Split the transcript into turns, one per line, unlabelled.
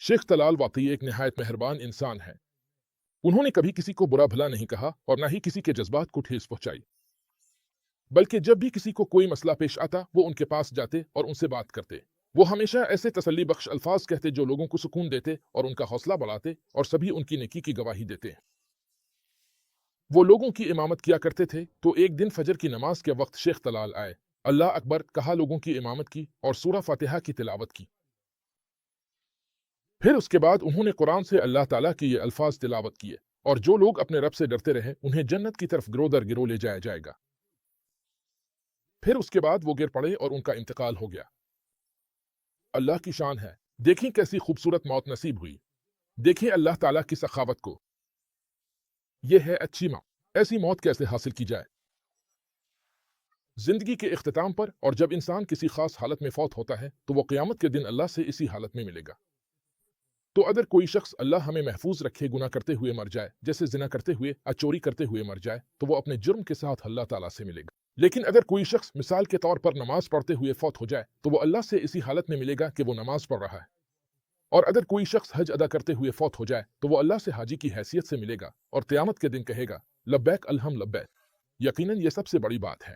शेख तलाल वाकई एक निहायत मेहरबान इंसान है। उन्होंने कभी किसी को बुरा भला नहीं कहा और न ही किसी के जज्बात को ठेस पहुंचाई, बल्कि जब भी किसी को कोई मसला पेश आता वो उनके पास जाते और उनसे बात करते। वो हमेशा ऐसे तसल्ली बख्श अल्फाज कहते जो लोगों को सुकून देते और उनका हौसला बढ़ाते और सभी उनकी नेकी की गवाही देते। वो लोगों की इमामत किया करते थे। तो एक दिन फजर की नमाज के वक्त शेख तलाल आए, अल्लाह अकबर कहा, लोगों की इमामत की और सूरह फातिहा की तिलावत की। फिर उसके बाद उन्होंने कुरान से अल्लाह ताला के ये अल्फाज तिलावत किए, और जो लोग अपने रब से डरते रहे उन्हें जन्नत की तरफ गिरो दर गिरो ले जाया जाएगा। फिर उसके बाद वो गिर पड़े और उनका इंतकाल हो गया। अल्लाह की शान है, देखें कैसी खूबसूरत मौत नसीब हुई। देखें अल्लाह ताला की सखावत को। ये है अच्छी मौत। ऐसी मौत कैसे हासिल की जाए? जिंदगी के इख्तिताम पर, और जब इंसान किसी खास हालत में फौत होता है तो वो क़यामत के दिन अल्लाह से इसी हालत में मिलेगा। तो अगर कोई शख्स, अल्लाह हमें महफूज रखे, गुनाह करते हुए मर जाए, जैसे जिना करते हुए या चोरी करते हुए मर जाए, तो वो अपने जुर्म के साथ अल्लाह ताला से मिलेगा। लेकिन अगर कोई शख्स मिसाल के तौर पर नमाज पढ़ते हुए फौत हो जाए तो वो अल्लाह से इसी हालत में मिलेगा कि वो नमाज पढ़ रहा है। और अगर कोई शख्स हज अदा करते हुए फौत हो जाए तो वो अल्लाह से हाजी की हैसियत से मिलेगा और क़यामत के दिन कहेगा, लब्बैक अल्हम लब्बैक। यकीनन ये सबसे बड़ी बात है।